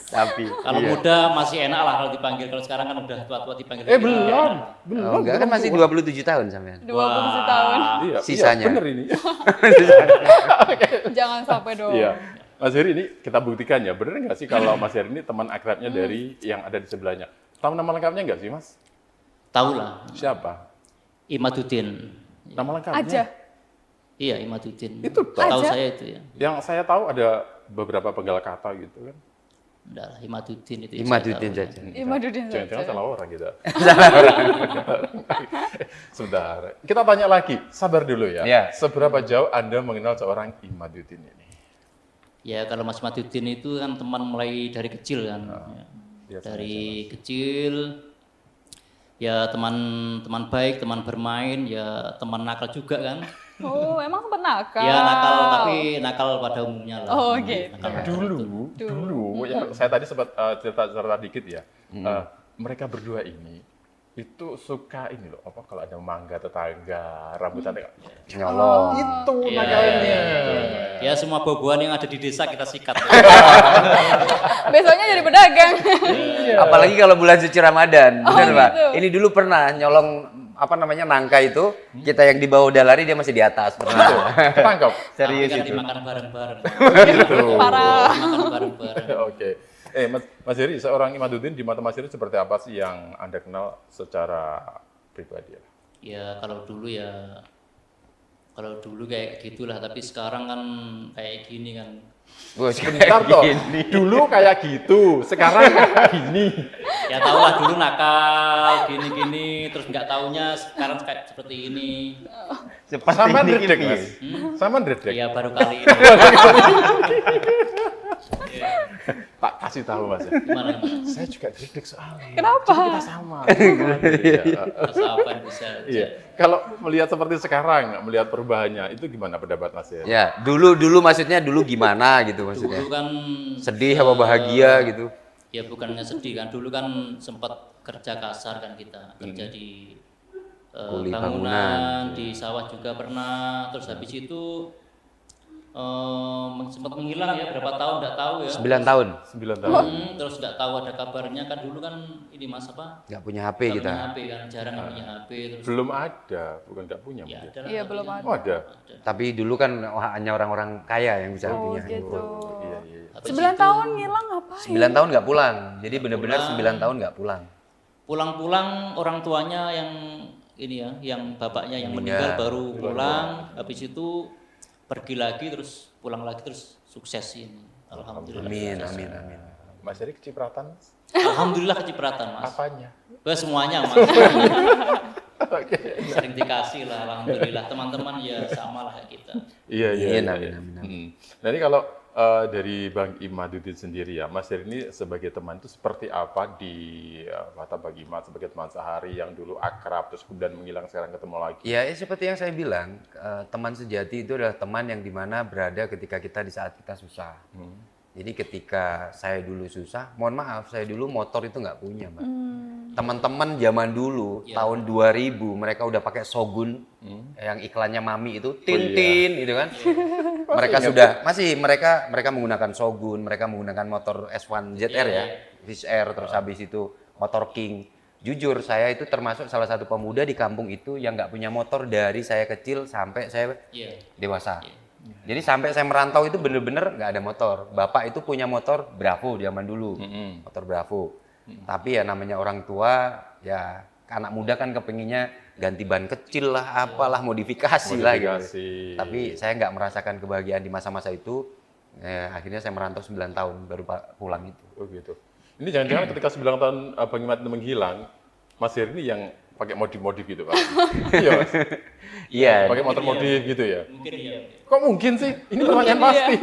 Sapi. Kalau muda masih enak lah kalau dipanggil. Kalau sekarang kan udah tua-tua dipanggil. Belum. Oh, enggak kan masih 27 tahun sampean. 20 tahun. Iya, Sisanya. Iya, bener ini. Jangan sampai dong. Iya. Mas Heri ini kita buktikan ya, bener nggak sih kalau Mas Heri ini teman akrabnya dari yang ada di sebelahnya? Tahu nama lengkapnya nggak sih Mas? Tahu lah. Siapa? Imaduddin. Nama lengkapnya? Aja. Iya Imaduddin. Itu tahu Aja? saya itu ya. Yang saya tahu ada beberapa penggal kata gitu kan. Enggak lah, Imaduddin itu. Imaduddin saya tahu. saja. Imaduddin Jangan-jangan saja. salah orang gitu. Sebentar, kita tanya lagi. Sabar dulu ya. Ya. Seberapa jauh Anda mengenal seorang Imaduddin ini? Ya kalau Mas Imaduddin itu kan teman mulai dari kecil kan. Ya. biasa Dari kecil ya teman baik, teman bermain, ya teman nakal juga kan. Oh, emang sempat nakal. Ya nakal, tapi nakal pada umumnya lah. Oh, gitu. Nakal pada Dulu, ya, saya tadi sempat cerita dikit ya. Mereka berdua ini itu suka ini loh, apa kalau ada mangga tetangga, rambutannya Nyolong. itu Iya, nakalnya. Ya semua buah-buahan yang ada di desa kita sikat. Besoknya jadi pedagang. Apalagi kalau bulan suci Ramadan, Oh, benar Pak. gitu. Ini dulu pernah nyolong apa namanya nangka itu, kita yang di bawah udah lari, dia masih di atas. Pernah. Ketangkap. Serius Tapi kan itu. dimakan bareng-bareng. Parah. Dimakan bareng-bareng. Oke. Mas Heri, seorang Imaduddin di mata Mas Heri seperti apa sih yang Anda kenal secara pribadi? Ya kalau dulu kayak gitulah, tapi sekarang kan kayak gini kan. Bos, Bentar toh, dulu kayak gitu, sekarang kayak gini. Ya tau lah dulu nakal, gini-gini, terus nggak taunya sekarang kayak seperti ini. Sama Dredek, Mas. Sama Dredek. Ya baru kali ini. Tak kasih tahu Mas. Gimana? Saya juga Dredek soalnya. Kenapa? Jadi kita sama. Iya. Kesabaran bisa. Iya. Kalau melihat seperti sekarang, melihat perubahannya, itu gimana pendapat Mas ya? Ya, dulu maksudnya dulu gimana gitu maksudnya. Dulu kan Sedih apa bahagia gitu. ya bukannya sedih kan, dulu kan sempat kerja kasar kan kita, kerja di Kuli bangunan, di sawah juga pernah, terus habis itu sempat menghilang ya berapa tahun nggak tahu ya. 9 tahun 9 tahun. Terus nggak tahu ada kabarnya kan, dulu kan ini Mas apa? nggak punya HP Nggak kita. punya HP kan, jarang nggak punya HP terus. Belum ada, bukan nggak punya Ya, mungkin. ada lah, Iya, tapi belum kan ada. Oh ada. Tapi dulu kan hanya orang-orang kaya yang bisa Oh, punya. gitu. Iya, iya. 9 tahun ngilang ngapain? 9 tahun nggak pulang. Jadi benar-benar 9 tahun nggak pulang. Pulang-pulang orang tuanya yang ini ya, yang bapaknya yang meninggal baru pulang, habis itu pergi lagi terus pulang lagi terus sukses ini. Alhamdulillah. Amin, sukses. amin, amin. Mas Heri kecipratan? Alhamdulillah kecipratan Mas. Apanya? Wah, semuanya Mas. Oke. Sering dikasih lah, alhamdulillah. Teman-teman ya sama lah kayak kita. Iya, iya. Amin, iya, amin, iya. amin, amin. Nah ini kalau dari Bang Imaduddin sendiri ya, Mas Heri ini sebagai teman itu seperti apa di mata Bang Imad sebagai teman sehari yang dulu akrab terus kemudian menghilang sekarang ketemu lagi? Ya, seperti yang saya bilang, teman sejati itu adalah teman yang dimana berada ketika kita di saat kita susah. Jadi ketika saya dulu susah, mohon maaf, saya dulu motor itu nggak punya, Mbak. Teman-teman zaman dulu, tahun 2000, mereka udah pakai Shogun, yang iklannya Mami itu, Tintin, gitu kan. Mereka sudah, mereka menggunakan Shogun, mereka menggunakan motor S1 ZR ya, Fish Air, terus habis itu motor King. Jujur, saya itu termasuk salah satu pemuda di kampung itu yang nggak punya motor dari saya kecil sampai saya Iya. dewasa. Jadi sampai saya merantau itu bener-bener nggak ada motor. Bapak itu punya motor Bravo zaman dulu, motor Bravo. Tapi ya namanya orang tua, ya anak muda kan kepinginnya ganti ban kecil lah, apalah modifikasi lah gitu. Tapi saya nggak merasakan kebahagiaan di masa-masa itu. Akhirnya saya merantau 9 tahun baru pulang itu. Oh gitu. Ini jangan-jangan ketika 9 tahun Bang Imad itu menghilang, Mas Heri ini yang pakai modif-modif gitu Pak? Iya Mas? Iya. Pakai motor modif gitu ya? Mungkin iya. Kok mungkin sih? Ini pertanyaan pasti.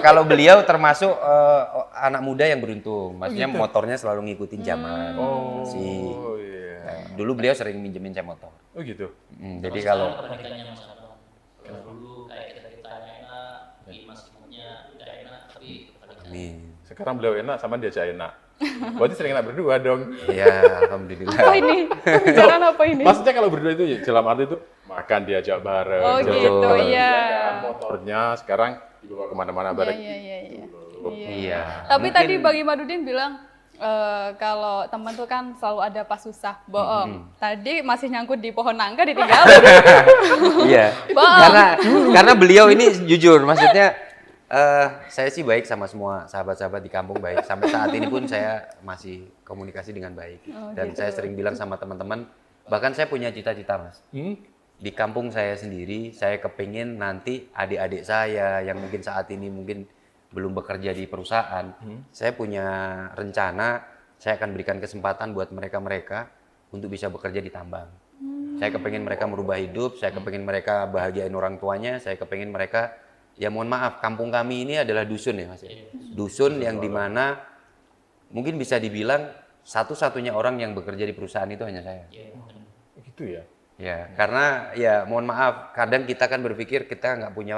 Kalau beliau termasuk anak muda yang beruntung, maksudnya motornya selalu ngikutin zaman. Oh iya. Dulu beliau sering minjemin saya motor. Oh gitu. Jadi kalau Kebalikannya Mas Abang. Kalau dulu kayak kita enak, Mas Imamnya nggak enak, tapi kebalikannya. amin. Sekarang beliau enak sama diajak enak. Berarti sering enak berdua dong. Ya, alhamdulillah. Apa ini? Pembicaraan apa ini? Maksudnya kalau berdua itu ya, dalam arti itu makan diajak bareng. Oh jalan gitu, bareng. iya. Kan motornya sekarang dibawa kemana-mana bareng. Iya. Iya. Tapi tadi Bang Imaduddin bilang kalau teman tuh kan selalu ada pas susah. Bohong. Tadi masih nyangkut di pohon nangka ditinggalin. Iya. Bohong. Karena beliau ini jujur, maksudnya saya sih baik sama semua sahabat-sahabat di kampung, baik. Sampai saat ini pun saya masih komunikasi dengan baik. Dan saya sering bilang sama teman-teman, bahkan saya punya cita-cita, Mas. Di kampung saya sendiri, saya kepingin nanti adik-adik saya yang mungkin saat ini mungkin belum bekerja di perusahaan, saya punya rencana, saya akan berikan kesempatan buat mereka-mereka untuk bisa bekerja di tambang. Saya kepengen mereka merubah hidup, saya kepengen mereka bahagiain orang tuanya, saya kepengen mereka, ya mohon maaf, kampung kami ini adalah dusun ya Mas. Dusun yang dimana mungkin bisa dibilang satu-satunya orang yang bekerja di perusahaan itu hanya saya. Gitu ya. Ya, karena ya mohon maaf, kadang kita kan berpikir kita nggak punya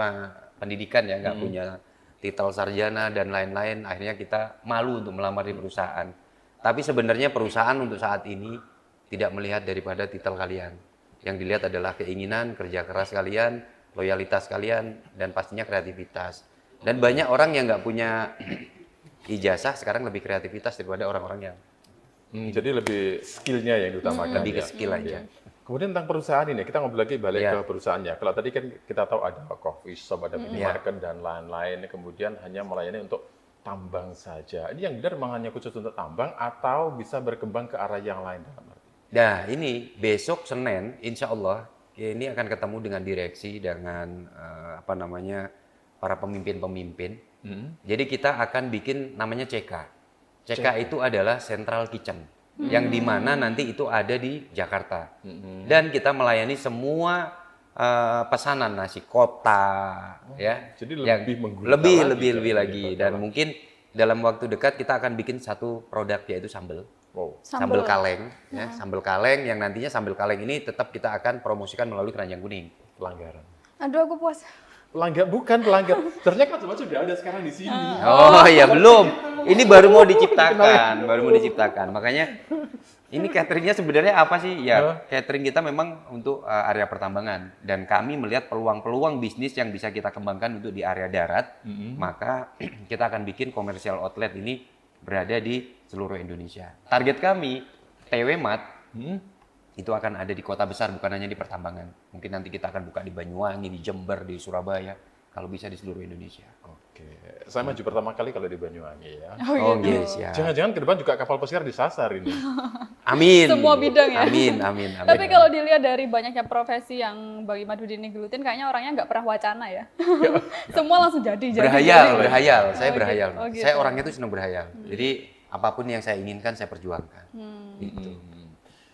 pendidikan ya, nggak punya titel sarjana dan lain-lain, akhirnya kita malu untuk melamar di perusahaan. Tapi sebenarnya perusahaan untuk saat ini tidak melihat daripada titel kalian. Yang dilihat adalah keinginan, kerja keras kalian, loyalitas kalian, dan pastinya kreativitas. Dan banyak orang yang nggak punya ijazah sekarang lebih kreativitas daripada orang-orang yang Jadi lebih skillnya yang diutamakan. lebih ke ya. skill aja. Kemudian tentang perusahaan ini, kita ngobrol lagi balik ke perusahaannya. Kalau tadi kan kita tahu ada coffee shop, ada minimarket dan lain-lain. Kemudian hanya melayani untuk tambang saja. Ini yang benar memang hanya khusus untuk tambang atau bisa berkembang ke arah yang lain dalam arti? Nah ini besok Senin, insya Allah ini akan ketemu dengan direksi, dengan para pemimpin-pemimpin. Jadi kita akan bikin namanya CK. CK itu adalah Central Kitchen. Yang dimana nanti itu ada di Jakarta. Dan kita melayani semua pesanan nasi kota, ya. Jadi yang lebih menggurita lebih lagi. Dan mungkin dalam waktu dekat kita akan bikin satu produk yaitu sambal. Wow. Sambal kaleng, ya. Sambal kaleng yang nantinya sambal kaleng ini tetap kita akan promosikan melalui keranjang kuning. Pelanggaran. Aduh, aku puas. Bukan pelanggar. Ternyata kan sudah ada sekarang di sini. Oh ya belum. Ini baru mau diciptakan, Makanya ini cateringnya sebenarnya apa sih? Ya catering kita memang untuk area pertambangan dan kami melihat peluang-peluang bisnis yang bisa kita kembangkan untuk di area darat. Maka kita akan bikin komersial outlet ini berada di seluruh Indonesia. Target kami TW Mat itu akan ada di kota besar, bukan hanya di pertambangan. Mungkin nanti kita akan buka di Banyuwangi, di Jember, di Surabaya, kalau bisa di seluruh Indonesia. Oke, saya maju pertama kali kalau di Banyuwangi ya. Oh yes, ya. Jangan-jangan ke depan juga kapal pesiar disasar ini. Amin. Semua bidang ya. Amin. Tapi kalau dilihat dari banyaknya profesi yang Bang Imaduddin ini gelutin, kayaknya orangnya nggak pernah wacana ya. Semua langsung jadi. Berhayal. Saya Oh, berhayal. gitu. Oh, gitu. Saya orangnya itu senang berhayal. Jadi apapun yang saya inginkan saya perjuangkan. Gitu.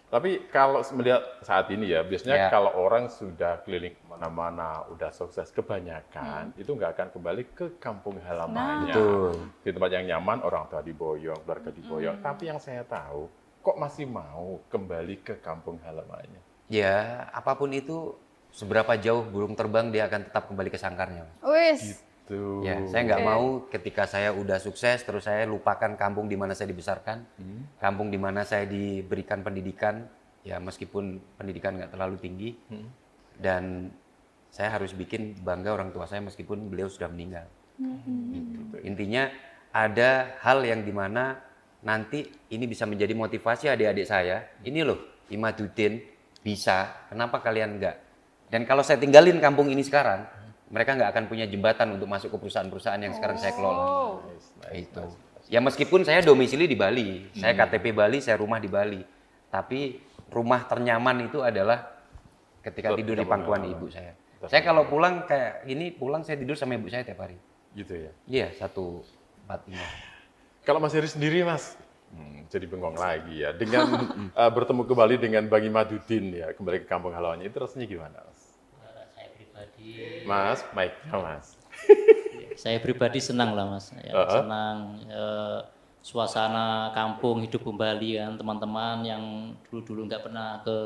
Tapi kalau melihat saat ini ya, biasanya Ya. kalau orang sudah keliling kemana-mana, udah sukses, kebanyakan itu nggak akan kembali ke kampung halamannya. Betul. Di tempat yang nyaman, orang tua diboyong, keluarga diboyong. Tapi yang saya tahu, kok masih mau kembali ke kampung halamannya? Ya, apapun itu seberapa jauh burung terbang dia akan tetap kembali ke sangkarnya. Wis. Tuh. Ya, saya nggak mau ketika saya udah sukses terus saya lupakan kampung di mana saya dibesarkan, kampung di mana saya diberikan pendidikan, ya meskipun pendidikan nggak terlalu tinggi, dan saya harus bikin bangga orang tua saya meskipun beliau sudah meninggal. Gitu. Intinya ada hal yang dimana nanti ini bisa menjadi motivasi adik-adik saya. Ini loh, Imaduddin bisa, kenapa kalian enggak? Dan kalau saya tinggalin kampung ini sekarang, mereka nggak akan punya jembatan untuk masuk ke perusahaan-perusahaan yang sekarang saya kelola. Itu. Ya meskipun saya domisili di Bali, saya KTP Bali, saya rumah di Bali. Tapi rumah ternyaman itu adalah ketika tidur di pangkuan ibu saya. Saya kalau pulang kayak ini, pulang saya tidur sama ibu saya tiap hari. Gitu ya. Iya, 145. Kalau Mas Heri sendiri, Mas, jadi bengong lagi ya. Dengan bertemu kembali dengan Bang Imaduddin ya, kembali ke kampung halamannya, itu rasanya gimana, Mas? Saya pribadi, Mas, mic-nya, Mas. saya pribadi senang lah Mas. Ya, senang suasana kampung hidup kembali kan, teman-teman yang dulu-dulu nggak pernah ke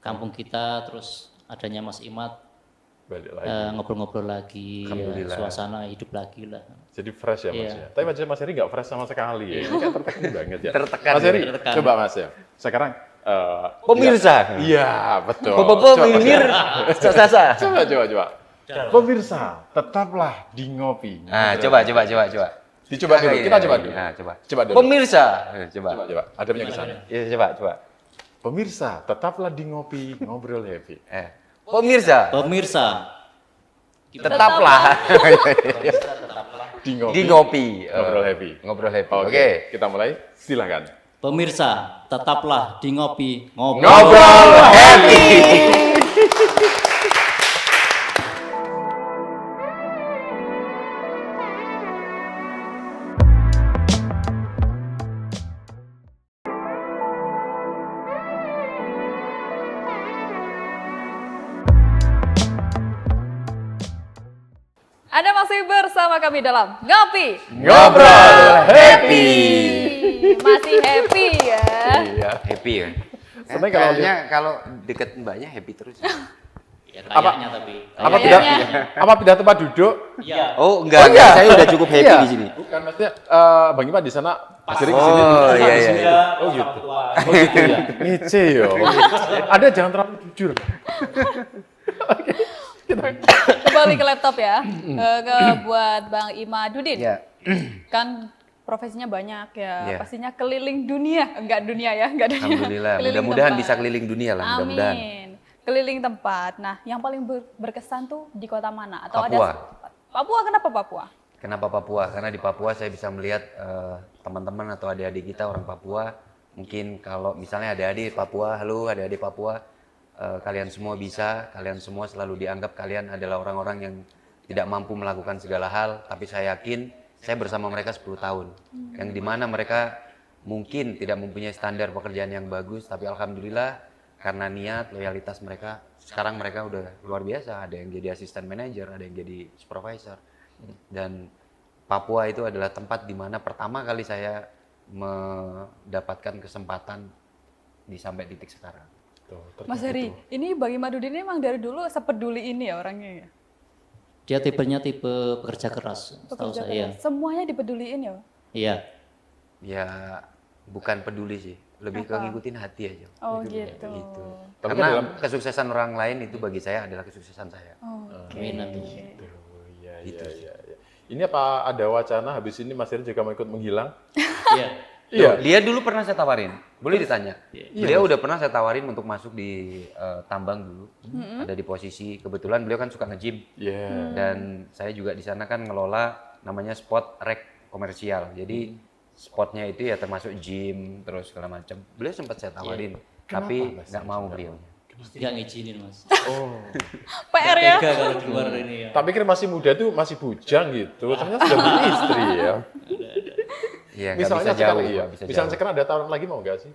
kampung kita, terus adanya Mas Imad Balik lagi. ngobrol-ngobrol lagi, ya, suasana hidup lagi lah. Jadi fresh ya, Mas Iya. ya. Tapi Mas Heri nggak fresh sama sekali ya. Ini kan tertekan banget ya. Tertekan, Mas Heri, tertekan. coba Mas ya. Sekarang Pemirsa. Iya, betul. Pemimir sasa. Coba. Pemirsa, tetaplah di ngopi. Nah, coba. Dicoba dulu, kita coba dulu. Nah, coba. Coba dulu. Pemirsa. Coba. Coba. Adabnya ke sana. Ya, coba. Pemirsa, tetaplah di ngopi, ngobrol happy. Pemirsa, tetaplah Di ngopi, di ngopi. ngobrol happy. Ngobrol happy. Oke, Oke. kita mulai. Silakan. Pemirsa, tetaplah di ngopi, Ngobrol happy. Anda masih bersama kami dalam Ngopi Ngobrol Happy. Masih happy ya. Iya. Happy ya. Sebenarnya kalau Kayaknya kalau deket mbaknya happy terus. Ya kayaknya tapi. Apa Kayaknya. pindah tempat duduk? Iya. Oh enggak, enggak. saya udah cukup happy Iya. di sini. Bukan maksudnya Bang Iman di sana sering Oh, kesini. iya, iya. Oh gitu. Oh gitu ya. Ngece yo. Ada jangan terlalu jujur. Oke. Kembali ke laptop ya. Buat Bang Imadudin. Ya. Kan profesinya banyak ya. Iya. Pastinya keliling dunia. Enggak dunia ya, enggak dunia. Alhamdulillah. Keliling Mudah-mudahan tempat. bisa keliling dunia lah. Mudah-mudahan. Amin. Keliling tempat. Nah, yang paling berkesan tuh di kota mana? Atau Papua. ada Papua, kenapa Papua? Kenapa Papua? Karena di Papua saya bisa melihat teman-teman atau adik-adik kita orang Papua. Mungkin kalau misalnya adik-adik Papua, halo adik-adik Papua, kalian semua bisa, kalian semua selalu dianggap kalian adalah orang-orang yang tidak mampu melakukan segala hal. Tapi saya yakin saya bersama mereka 10 tahun. Yang dimana mereka mungkin tidak mempunyai standar pekerjaan yang bagus, tapi alhamdulillah karena niat, loyalitas mereka, sekarang mereka udah luar biasa. Ada yang jadi asisten manajer, ada yang jadi supervisor. Dan Papua itu adalah tempat di mana pertama kali saya mendapatkan kesempatan di sampai titik sekarang. Mas Heri, ini Bang Imadudin ini emang dari dulu sepeduli ini ya orangnya ya? Dia tipenya tipe pekerja keras, setahu Pekerja saya. keras. Semuanya dipeduliin ya? Iya. Ya bukan peduli sih, lebih ke Apa? ngikutin hati aja. Oh gitu. Gitu. Tapi Karena dalam- kesuksesan orang lain itu bagi saya adalah kesuksesan saya. Oke. Amin, amin. Oh, iya, iya. Ini apa ada wacana habis ini Mas Heri juga mau ikut menghilang? Iya. Iya. Dia dulu pernah saya tawarin, boleh ditanya. Beliau udah pernah saya tawarin untuk masuk di tambang dulu. Ada di posisi, kebetulan beliau kan suka nge-gym. Iya. Dan saya juga di sana kan ngelola namanya spot rek komersial. Jadi spotnya itu ya termasuk gym terus segala macam. Beliau sempat saya tawarin, tapi nggak mau beliau. Nggak ngizinin mas. Oh. PR ya? Tega kalau keluar ini ya. Tak pikir masih muda tuh masih bujang gitu. Ternyata sudah beristri ya. Iya, nggak bisa Misalnya jauh. sekarang iya. nggak bisa Misalnya jauh. sekarang ada tawaran lagi mau nggak sih?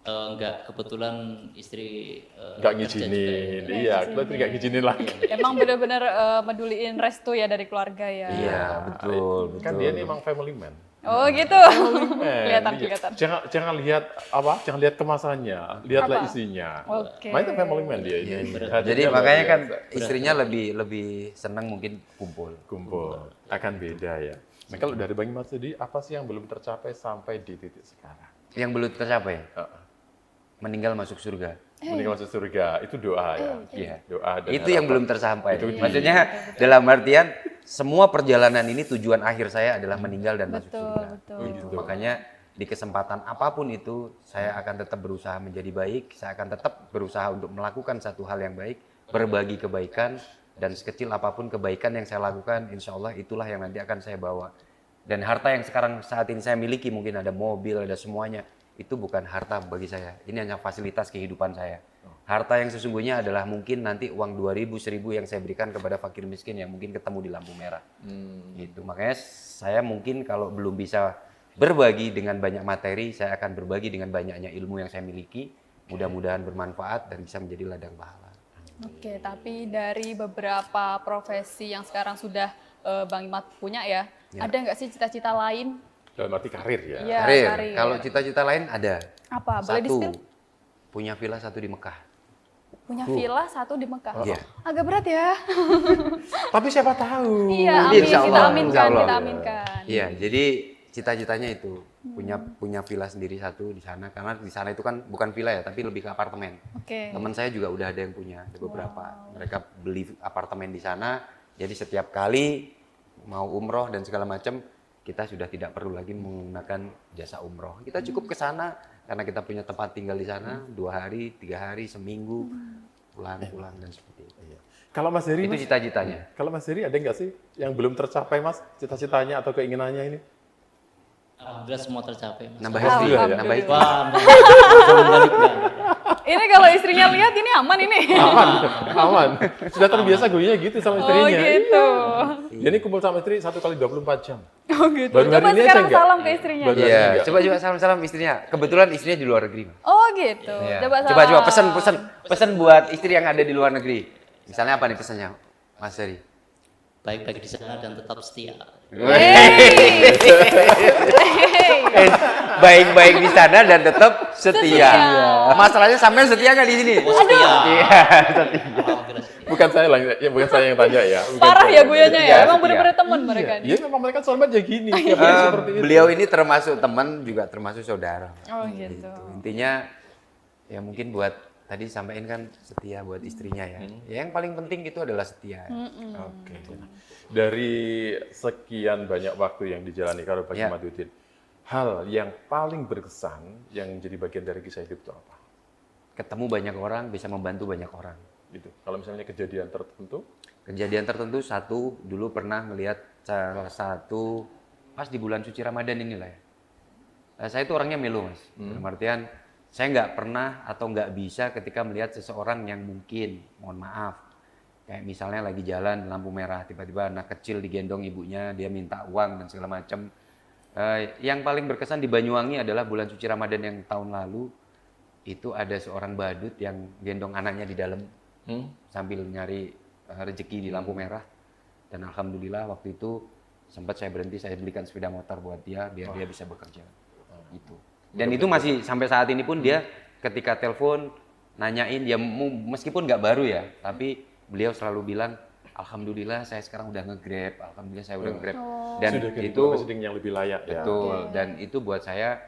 Enggak, kebetulan istri Nggak kerja juga ngizinin. ya. Iya, berarti nggak ngizinin lagi. Emang bener-bener meduliin restu ya dari keluarga ya? Iya, betul, Kan betul. dia ini emang family man. Oh gitu. Kelihatan, Iya. kelihatan. Jangan lihat apa? Jangan lihat kemasannya, lihatlah Apa? isinya. Oke. Main itu family man dia ini. Hadirnya Jadi luar makanya kan biasa. istrinya lebih senang mungkin kumpul. kumpul akan beda ya. Nah kalau dari Bang Iman sendiri, apa sih yang belum tercapai sampai di titik sekarang? Yang belum tercapai, Heeh. meninggal masuk surga. Meninggal masuk surga, itu doa ya. Iya. Doa dan Itu yang harapan. belum tersampai. Itu Maksudnya dalam artian semua perjalanan ini tujuan akhir saya adalah meninggal dan masuk Betul, surga. betul. Gitu. Makanya di kesempatan apapun itu saya akan tetap berusaha menjadi baik, saya akan tetap berusaha untuk melakukan satu hal yang baik, berbagi kebaikan, dan sekecil apapun kebaikan yang saya lakukan, insya Allah itulah yang nanti akan saya bawa. Dan harta yang sekarang saat ini saya miliki, mungkin ada mobil, ada semuanya, itu bukan harta bagi saya. Ini hanya fasilitas kehidupan saya. Harta yang sesungguhnya adalah mungkin nanti uang 2.000, 1.000 yang saya berikan kepada fakir miskin yang mungkin ketemu di lampu merah. Gitu. Makanya saya mungkin kalau belum bisa berbagi dengan banyak materi, saya akan berbagi dengan banyaknya ilmu yang saya miliki. Mudah-mudahan bermanfaat dan bisa menjadi ladang pahala. Oke, tapi dari beberapa profesi yang sekarang sudah Bang Imat punya ya, ada nggak sih cita-cita lain? Dalam arti karir ya. Iya, Karir. karir. Kalau cita-cita lain ada. Apa? Boleh Satu, di-spill? punya villa satu di Mekah. Punya villa satu di Mekah. Iya. Agak berat ya. Tapi siapa tahu. Iya, Nanti amin. insya Kita Allah, aminkan, insya Allah. kita aminkan. Iya, jadi cita-citanya itu punya villa sendiri satu di sana, karena di sana itu kan bukan villa ya, tapi lebih ke apartemen. Oke. Teman saya juga udah ada yang punya, ada beberapa. Mereka beli apartemen di sana, jadi setiap kali mau umroh dan segala macam, kita sudah tidak perlu lagi menggunakan jasa umroh. Kita cukup ke sana karena kita punya tempat tinggal di sana 2 hari, 3 hari, seminggu, pulang dan seperti itu. Iya. Kalau Mas Heri, Itu cita-citanya. kalau Mas Heri ada nggak sih yang belum tercapai Mas? Cita-citanya atau keinginannya ini? Alhamdulillah semua tercapai mas. Nambah istri, Alhamdulillah. nambah istri. Wah, enggak. Ini kalau istrinya lihat ini aman ini. Aman, aman. Sudah terbiasa goynya gitu sama Oh istrinya. gitu. Dia ini kumpul sama istri 1 kali 24 jam. Oh gitu. Baru hari Coba ini aja sekarang enggak? salam ke istrinya. Baru- Iya, enggak. coba salam-salam istrinya. Kebetulan istrinya di luar negeri. Mas. Oh gitu. Iya. Coba salam. Coba pesan buat istri yang ada di luar negeri. Misalnya apa nih pesannya, Mas Heri? baik-baik di sana dan tetap setia. Baik-baik di sana dan tetap setia. Masalahnya sampean setia nggak di sini? Oh, setia. Iya. Alhamdulillah setia. Bukan saya yang tanya ya. Bukan Parah saya. ya Guyanya ya, emang Setia. bener-bener temen mereka nih. Iya, memang mereka selalu aja gini. Tiap hari seperti itu. Beliau ini termasuk teman juga termasuk saudara. Oh gitu. Intinya ya mungkin buat tadi sampaikan kan setia buat istrinya ya. Ya yang paling penting itu adalah setia. Oke. Dari sekian banyak waktu yang dijalani kalau Bang Ya. Imaduddin, hal yang paling berkesan yang jadi bagian dari kisah hidup itu apa? Ketemu banyak orang, bisa membantu banyak orang. Gitu. Kalau misalnya kejadian tertentu, Kejadian tertentu satu dulu pernah melihat salah satu pas di bulan suci Ramadan inilah ya. Saya itu orangnya melo mas. Dalam artian saya nggak pernah atau nggak bisa ketika melihat seseorang yang mungkin, mohon maaf, kayak misalnya lagi jalan lampu merah tiba-tiba anak kecil digendong ibunya dia minta uang dan segala macam. Yang paling berkesan di Banyuwangi adalah bulan suci Ramadan yang tahun lalu itu ada seorang badut yang gendong anaknya di dalam sambil nyari rezeki di lampu merah. Dan alhamdulillah waktu itu sempat saya berhenti, saya belikan sepeda motor buat dia biar dia bisa bekerja. Itu. Dan itu masih sampai saat ini pun dia ketika telepon nanyain ya meskipun nggak baru ya, tapi beliau selalu bilang alhamdulillah saya sekarang udah nge-Grab, alhamdulillah saya udah nge-Grab. Dan sudah ke itu setting yang lebih layak ya. betul dan itu buat saya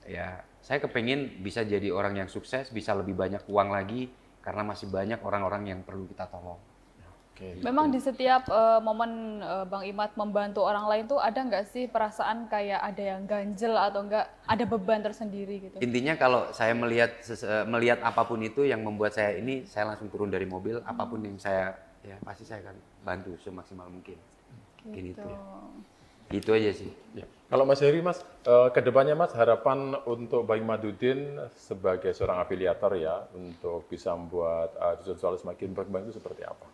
ya saya kepengen bisa jadi orang yang sukses, bisa lebih banyak uang lagi karena masih banyak orang-orang yang perlu kita tolong. Oke. Memang di setiap momen Bang Imad membantu orang lain tuh ada nggak sih perasaan kayak ada yang ganjel atau enggak ada beban tersendiri gitu? Intinya kalau saya melihat apapun itu yang membuat saya ini, saya langsung turun dari mobil, apapun yang saya ya pasti saya akan bantu semaksimal mungkin. Gini Gitu. itu ya. Gitu aja sih. Ya. Kalau Mas Heri, Mas, kedepannya Mas harapan untuk Bang Imaduddin sebagai seorang afiliator ya untuk bisa membuat Dusun Swallow semakin berkembang itu seperti apa?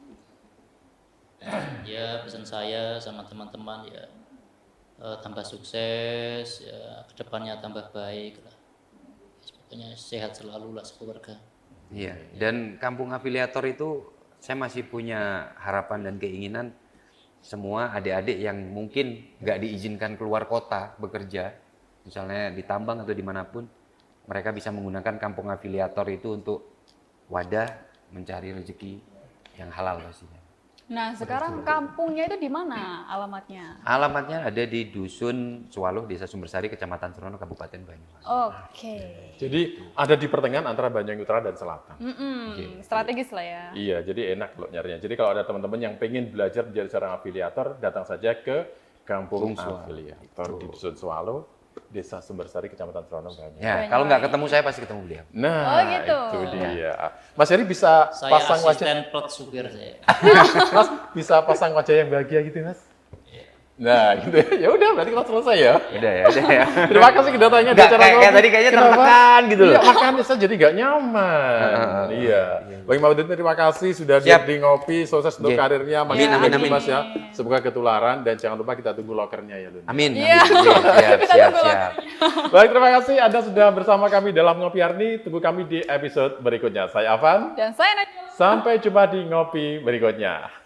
Ya pesan saya sama teman-teman ya tambah sukses, ya kedepannya tambah baik lah. Pokoknya sehat selalu lah sekeluarga. Iya, dan kampung afiliator itu saya masih punya harapan dan keinginan semua adik-adik yang mungkin nggak diizinkan keluar kota bekerja, misalnya di tambang atau dimanapun, mereka bisa menggunakan kampung afiliator itu untuk wadah mencari rezeki yang halal pastinya. Nah sekarang kampungnya itu di mana alamatnya? Alamatnya ada di Dusun Swallow, Desa Sumbersari, Kecamatan Serono, Kabupaten Banyuwangi. Oke. Jadi ada di pertengahan antara Banyuwangi Utara dan Selatan. Strategis lah ya. Iya, jadi enak loh nyarinya. Jadi kalau ada teman-teman yang pengen belajar menjadi seorang afiliator, datang saja ke Kampung Afiliator di Dusun Swallow, Desa Sumbersari, Kecamatan Serono, Banyuwangi. Ya, kalau nggak ketemu saya pasti ketemu beliau. Nah, Oh, gitu. itu dia. Mas Heri bisa Saya pasang wajah, asisten plot supir saya. Mas bisa pasang wajah yang bahagia gitu, Mas? Nah, gitu ya. Ya udah, berarti kita selesai ya. Udah ya. Terima kasih kedatangannya di Nggak, acara kayak ngopi. tadi kayaknya Kenapa? tertekan gitu loh. Iya, makanya saya jadi nggak nyaman. Iya. Bang Imaduddin terima kasih sudah Siap. di ngopi, sukses untuk Oke. karirnya. Amin, amin, amin. Mas ya. Semoga ketularan dan jangan lupa kita tunggu lokernya ya, Lun. Amin. Iya. Siap. Baik, terima kasih Anda sudah bersama kami dalam Ngopi Arni. Tunggu kami di episode berikutnya. Saya Avan. Dan saya Najwa. Sampai jumpa di ngopi berikutnya.